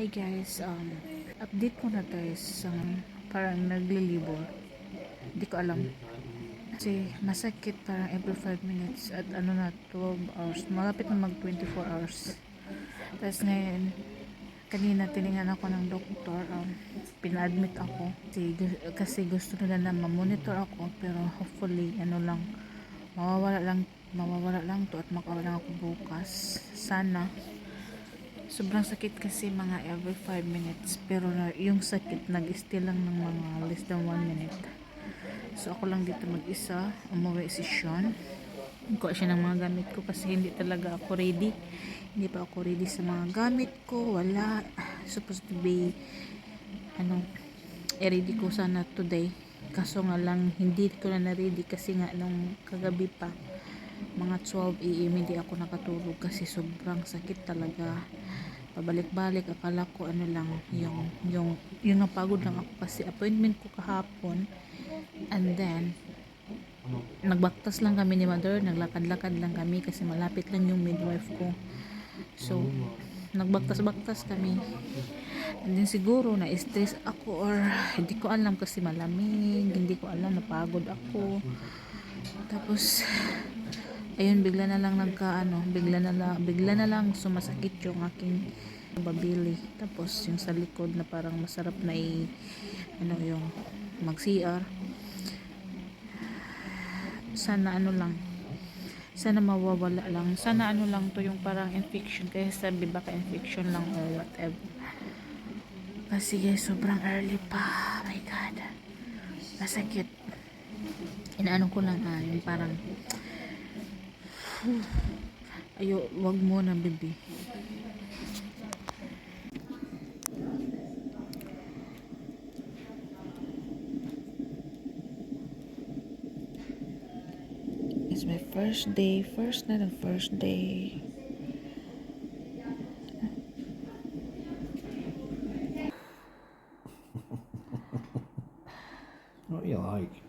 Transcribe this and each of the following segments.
Hi guys, update ko na guys, parang naglilibor. Hindi ko alam. Kasi masakit parang every 5 minutes at ano na 12 hours. Malapit na mag 24 hours. Tapos ngayon, kanina tiningnan ako ng doktor, pina-admit ako. Kasi gusto nila na ma-monitor ako pero hopefully ano lang, mawawala lang to at makawala ako bukas. Sana. Sobrang sakit kasi mga every 5 minutes. Pero yung sakit nag-still lang ng mga less than 1 minute. So ako lang dito mag-isa. Umuwi si Sean. Kuha siya ng mga gamit ko kasi hindi talaga ako ready. Hindi pa ako ready sa mga gamit ko. Wala. Supposed to be i-ready ko sana today. Kaso nga lang hindi ko na na-ready kasi nga nung kagabi pa mga 12 AM hindi ako nakatulog kasi sobrang sakit talaga. Pabalik-balik akala ko ano lang yung napagod lang ako kasi appointment ko kahapon, and then nagbaktas lang kami ni mother, naglakad-lakad lang kami kasi malapit lang yung midwife ko. So nagbaktas-baktas kami, and then siguro na stress ako or hindi ko alam kasi malamig, hindi ko alam, napagod ako. Tapos ayun, bigla na lang sumasakit yung aking babili. Tapos yung sa likod na parang masarap na yung mag CR. Sana sana mawawala lang. Sana lang to yung parang infection, kaya sabi baka infection lang or whatever. Kasi guys, sobrang early pa. Oh my god, masakit. Inaano ko lang yung parang wag mo na baby. It's my first day, first night and first day. What you like?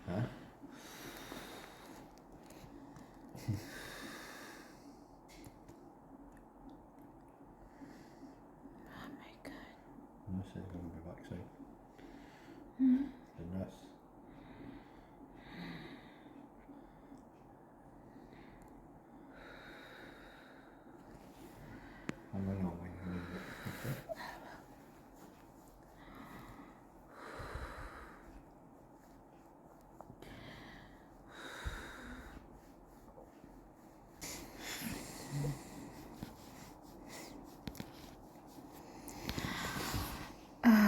Huh? Oh my god. Nurse is going to be back soon. The nurse. I'll ring on when you need it. Okay? Oh.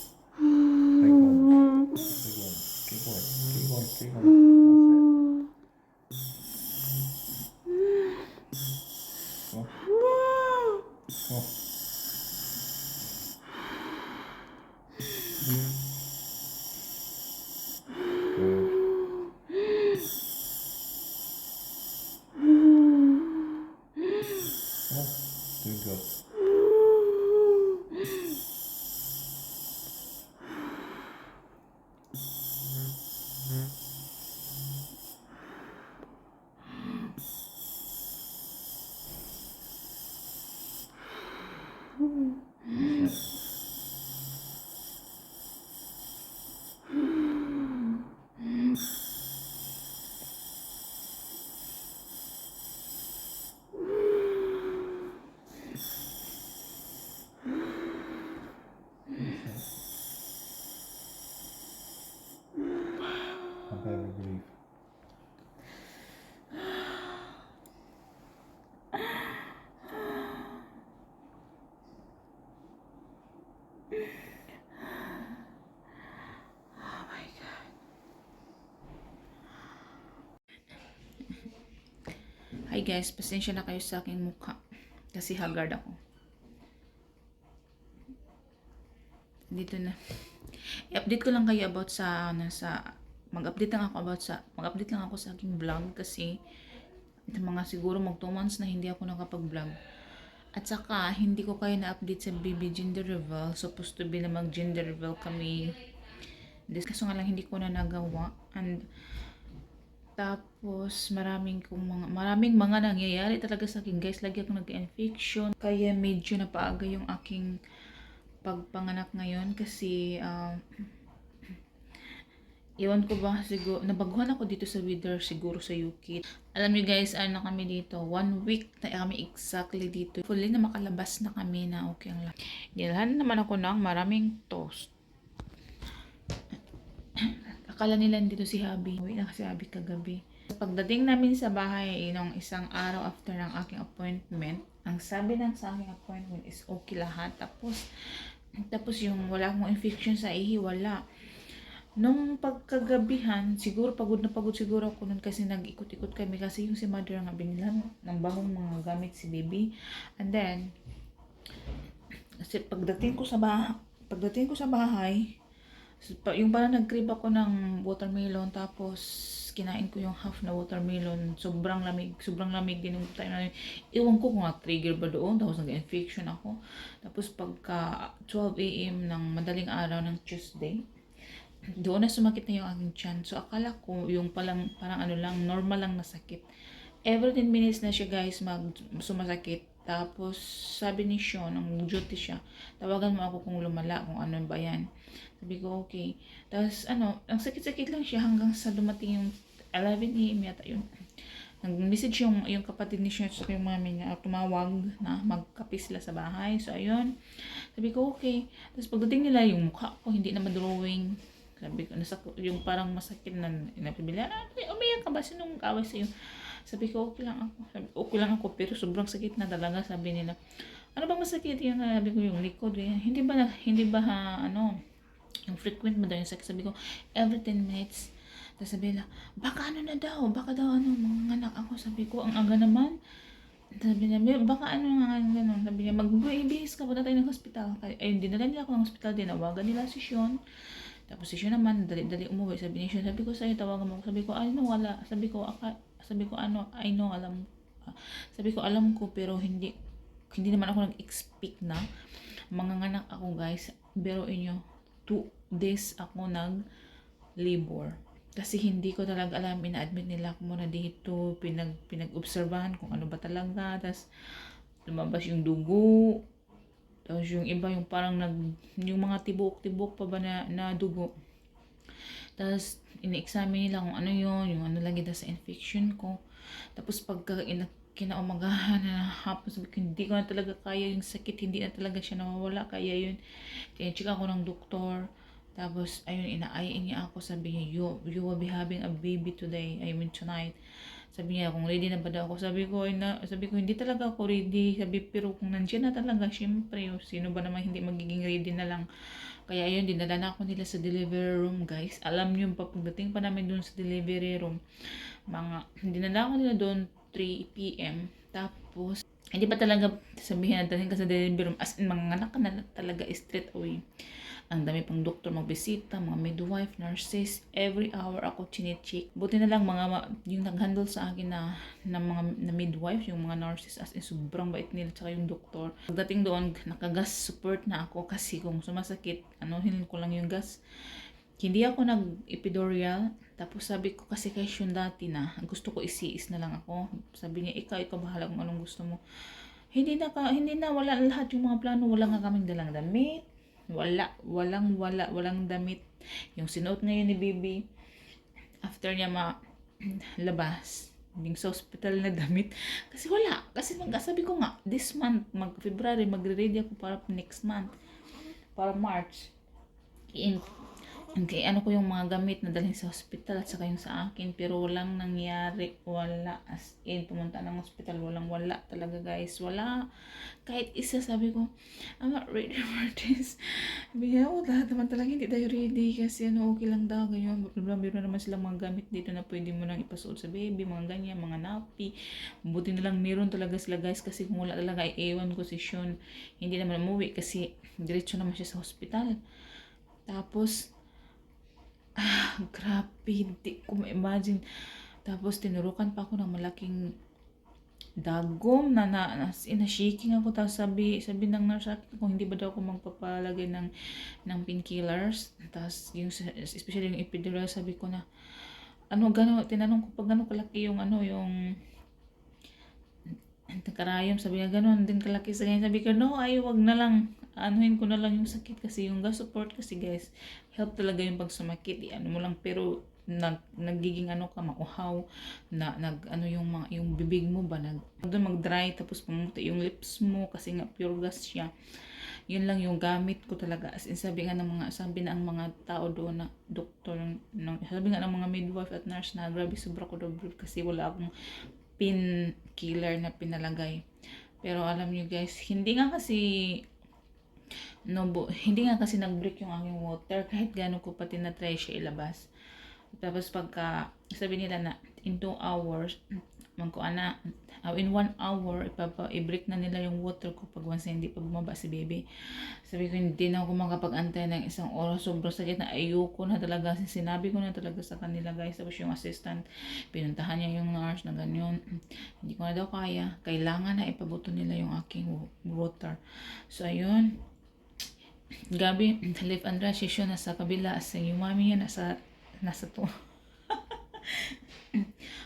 Big one. Big one. Keep going. Keep going. Keep going. That's it. Go. Go. Good. Come on. Doing good. That's it. I barely breathe. Oh my god. Hi guys, pasensya na kayo sa aking mukha kasi haggard ako. Dito na. I-update ko lang kayo about mag-update lang ako sa aking vlog kasi ito mga siguro mag 2 months na hindi ako nakapag-vlog. At saka, hindi ko kayo na-update sa baby gender reveal. Supposed to be na mag-gender reveal kami. Kaso nga lang hindi ko na nagawa. And tapos, maraming mga nangyayari talaga sa akin, guys. Lagi ako nag-infection. Kaya medyo napaaga yung aking pagpanganak ngayon. Kasi, iwan ko ba, siguro, nabaguhan ako dito sa Wither, siguro sa UK. Alam niyo guys, ano kami dito, 1 week na kami exactly dito. Fully na makalabas na kami na okay ang lahat. Nilhan naman ako ng maraming toast. Akala nila dito si Habi. Uwi na kasi Habi kagabi. Pagdating namin sa bahay, nung isang araw after ng aking appointment, ang sabi ng sa aking appointment is okay lahat. Tapos yung wala akong infection sa ihi, wala. Nung pagkagabihan, siguro pagod na pagod siguro ako nun kasi nag-ikot-ikot kami kasi yung si mother nga binilan ng bagong mga gamit si baby. And then, kasi pagdating ko sa bahay, yung parang nag-crave ako ng watermelon tapos kinain ko yung half na watermelon. Sobrang lamig din yung time na yun. Iwan ko kung trigger ba doon. Tapos nag-infection ako. Tapos pagka 12 a.m. ng madaling araw ng Tuesday, doon na sumakit na yung aking tiyan. So akala ko yung parang ano lang, normal lang na sakit. Every 10 minutes na siya guys sumasakit. Tapos sabi ni Sean, ang duty siya, tawagan mo ako kung lumala, kung ano ba yan. Sabi ko okay. Tapos ang sakit-sakit lang siya hanggang sa dumating yung 11 a.m. yata yun. Nag-message yung kapatid ni Sean at yung mami niya, tumawag na magkape sila sa bahay. So ayun, sabi ko okay. Tapos pagdating nila yung mukha ko hindi na madrawing. Sabi ko, yung parang masakit na napibila, umiyak ka ba? Sinong kaway sa'yo? Sabi ko, okay lang ako. Okay lang ako, pero sobrang sakit na talaga. Sabi nila, ano bang masakit? Yung sabi ko, yung likod. Hindi ba yung frequent mo daw yung sakit? Sabi ko, every 10 minutes. Tapos sabi nila, baka mga anak ako. Sabi ko, ang aga naman. Sabi niya, baka nga gano'n. Sabi niya, magbihis ka, punta tayo ng hospital. Ayun, dinala nila ako ng hospital, dinawagan nila si Sean. Tapos si Sean naman, dali-dali umuwi. Sabi ni Sean, sabi ko sa'yo, tawagan mo. Sabi ko, wala. Sabi ko, I know, alam. Sabi ko, alam ko, pero hindi naman ako nag-expect na manganganak ako, guys. Pero 2 days ako nag-labor. Kasi hindi ko talaga alam, ina-admit nila ako muna dito, pinag-obserbahan kung ano ba talaga. Tapos lumabas yung dugo. Tapos yung iba yung parang yung mga tibok-tibok pa ba na dugo. Tapos ini-examine nila kung ano yung ano lagi sa infection ko. Tapos pagka kinaumagahan na hapon, sabi ko hindi ko na talaga kaya yung sakit, hindi na talaga siya nawawala. Kaya yun, check ako ng doktor. Tapos ayun, inaayain niya ako, sabi niya, you will be having a baby today, tonight. Sabi niya, kung ready na ba daw ako? Sabi ko, hindi talaga ako ready. Pero kung nandiyan na talaga, syempre, sino ba naman hindi magiging ready na lang. Kaya ayun, dinala na ako nila sa delivery room, guys. Alam niyo, pagdating pa namin doon sa delivery room, dinala ako nila doon 3 p.m. Tapos, hindi pa talaga sabihin na dalhin ka sa delivery room. As in, mga anak ka na talaga straight away. Ang dami pang doktor magbisita, mga midwife, nurses, every hour ako chinecheck. Buti na lang yung nag-handle sa akin na mga midwife, yung mga nurses, as in sobrang bait nila, tsaka yung doktor. Pagdating doon, nakagas support na ako kasi kung sumasakit, anuhin ko lang yung gas. Hindi ako nag-epidural. Tapos sabi ko kasi kay Sean dati na, gusto ko isiis na lang ako. Sabi niya, ikaw bahala kung anong gusto mo. Hindi na, wala lahat yung mga plano, wala nga kaming dalang damit. Walang damit. Yung sinuot ngayon ni Bibi, after niya labas, yung sa hospital na damit. Kasi wala. Kasi sabi ko nga, this month, February, magre-ready ako para next month. Para March. Ano ko yung mga gamit na dalhin sa hospital at saka yung sa akin, pero walang nangyari, wala, as in pumunta ng hospital, wala talaga guys, wala, kahit isa. Sabi ko, I'm not ready for this. Sabi niya, lahat naman talaga hindi tayo ready kasi okay lang daw, ganyan, meron naman silang mga gamit dito na pwede mo nang ipasuot sa baby, mga ganyan, mga nappy. Buti na lang meron talaga sila guys, kasi kung wala talaga, iiwan ko si Sean, hindi naman umuwi kasi diretso naman siya sa hospital. Tapos grabe, hindi ko ma-imagine. Tapos tinurukan pa ako ng malaking dagom na shaking ako. Tapos sabi ng nurse sa akin kung hindi ba daw ako magpapalagay ng painkillers. Tapos yung especially yung epidural, sabi ko na tinanong ko pag gano'n kalaki yung yung karayom, sabi niya gano'n din kalaki sa ganyan. Sabi ko no, wag na lang, anuhin ko na lang yung sakit kasi yung gas support kasi guys, help talaga yung pag sumakit, mo lang, pero nagiging ka mauhaw na yung bibig mo ba doon mag-dry, tapos pumuti yung lips mo kasi nga pure gas siya. Yun lang yung gamit ko talaga, as in sabi na ang mga tao doon na doktor, sabi nga ng mga midwife at nurse na grabe sobra ko daw kasi wala akong painkiller na pinalagay. Pero alam niyo guys, hindi nga kasi nag-break yung aking water kahit gano'n ko pa tinatry siya ilabas. Tapos pagka sabi nila na in 2 hours in 1 hour i-break na nila yung water ko pag once na hindi pa bumaba si baby. Sabi ko hindi na ako makapag-antay ng 1 oras, sobrang sakit na, ayoko na talaga. Sinabi ko na talaga sa kanila guys. Tapos yung assistant, pinuntahan niya yung nurse na ganyan, hindi ko na daw kaya, kailangan na ipabuto nila yung aking water. So ayun, gabi live and rest siya nasa kabila, as yung mami niya nasa to.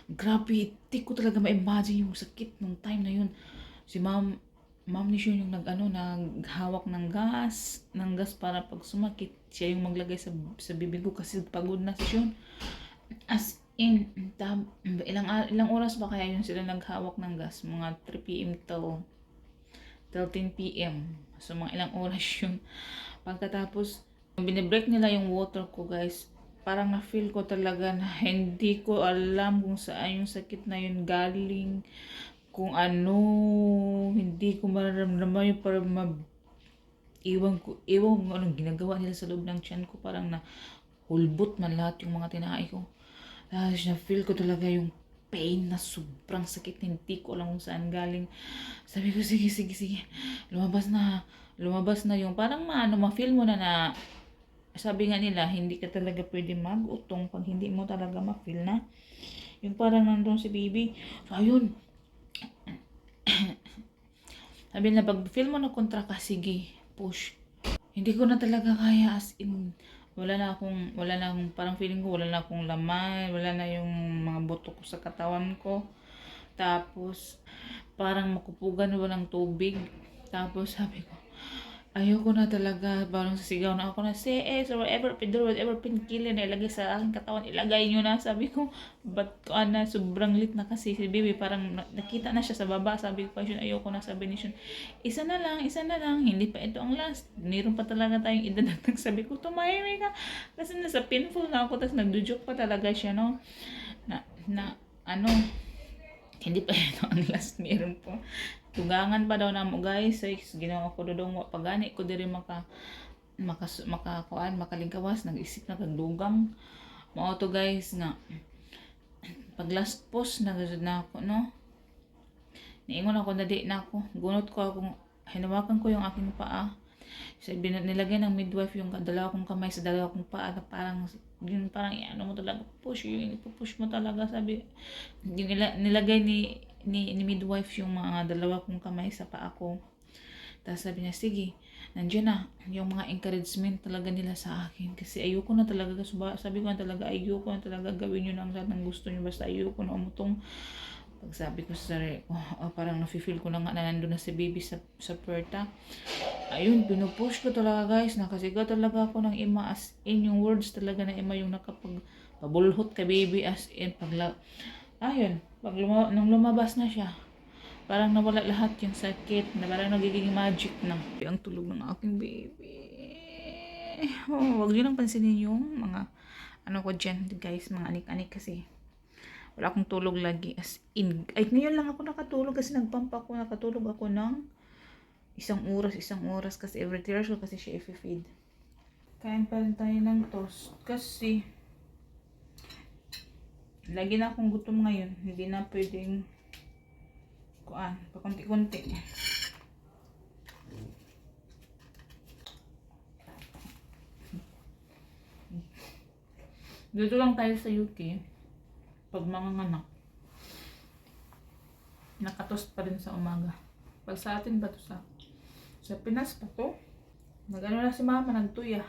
Grabe, di ko talaga ma-imagine yung sakit nung time na yun. Si ma'am ni siya yung naghawak ng gas para pag sumakit, siya yung maglagay sa bibig ko kasi pagod na siya. As in, ilang oras ba kaya yun sila naghawak ng gas? Mga 3 p.m. till 10 p.m. So mga ilang oras yun. Pagkatapos, binibreak nila yung water ko guys, parang na-feel ko talaga na hindi ko alam kung saan yung sakit na yun galing, kung hindi ko mararamdaman yung parang iwan ko kung anong ginagawa nila sa loob ng tiyan ko, parang na hulbot man lahat yung mga tinahay ko. Tapos na-feel ko talaga yung pain na sobrang sakit, hindi ko alam kung saan galing. Sabi ko sige, lumabas na yung parang ma-feel mo na sabi nga nila, hindi ka talaga pwede mag-utong pag hindi mo talaga ma-feel na yung parang nandun si baby. So, ayun. Sabi na, pag feel mo na kontra ka, sige, push. Hindi ko na talaga kaya, as in, wala na akong, parang feeling ko, wala na akong laman, wala na yung mga buto ko sa katawan ko. Tapos, parang makupugan na ng tubig. Tapos, sabi ko, ayoko na talaga, parang sasigaw na ako na CS or whatever painkiller na ilagay sa aking katawan, ilagay nyo na. Sabi ko, but sobrang lit na kasi si baby, parang nakita na siya sa baba. Sabi ko pa siya, ayoko na, sabi ni siya, isa na lang, hindi pa ito ang last, meron pa talaga tayong idadagdag. Sabi ko, tumahimik ka, kasi nasa painful na ako. Tapos nagdujoke pa talaga siya, no, hindi pa ito ang last, meron po. Tugangan pa daw na mo guys. So, ginawa ko dodong pagani ko diri makalingkawas, nag-isip na kagdugang mao to guys nga pag last post na ako, no, niingon ako na di na ako, gunot ko akong hinawakan ko yung aking paa. So, nilagay ng midwife yung dalawa kong kamay sa dalawa kong paa, parang mo talaga, push mo talaga, sabi. Nilagay ni midwife yung mga dalawa kong kamay sa paa ko. Tapos sabi niya, sige, nandiyan na yung mga encouragement talaga nila sa akin. Kasi ayoko na talaga, sabi ko na talaga, ayoko na talaga gawin yun ang lahat ng gusto niyo. Basta ayoko na umutong. Pag sabi ko sa sarili ko, parang nafe-feel ko na nga na nandun na si baby sa puerta. Ayun, pinupush ko talaga guys. Nakasiga talaga ako ng ima, as in yung words talaga na ima yung nakapagpabulhot ka baby, as in ayun, nung lumabas na siya, parang nawala lahat yung sakit, na parang nagiging magic na. Ang tulog ng aking baby. Wag nyo lang pansinin yung mga ko dyan guys, mga anik-anik, kasi wala akong tulog lagi, as in. Ay, ngayon lang ako nakatulog kasi nakatulog ako ng 1 oras kasi every 3 hours ko kasi siya i-feed. Kain pa rin tayo ng toast kasi lagi na akong gutom ngayon. Hindi na pwedeng pakunti-kunti. Dito lang tayo sa UK pag manganganak. nakatoast pa rin sa umaga. Pag sa atin ba to sa Pinas pa to? Nagano na si mama, nagtuya.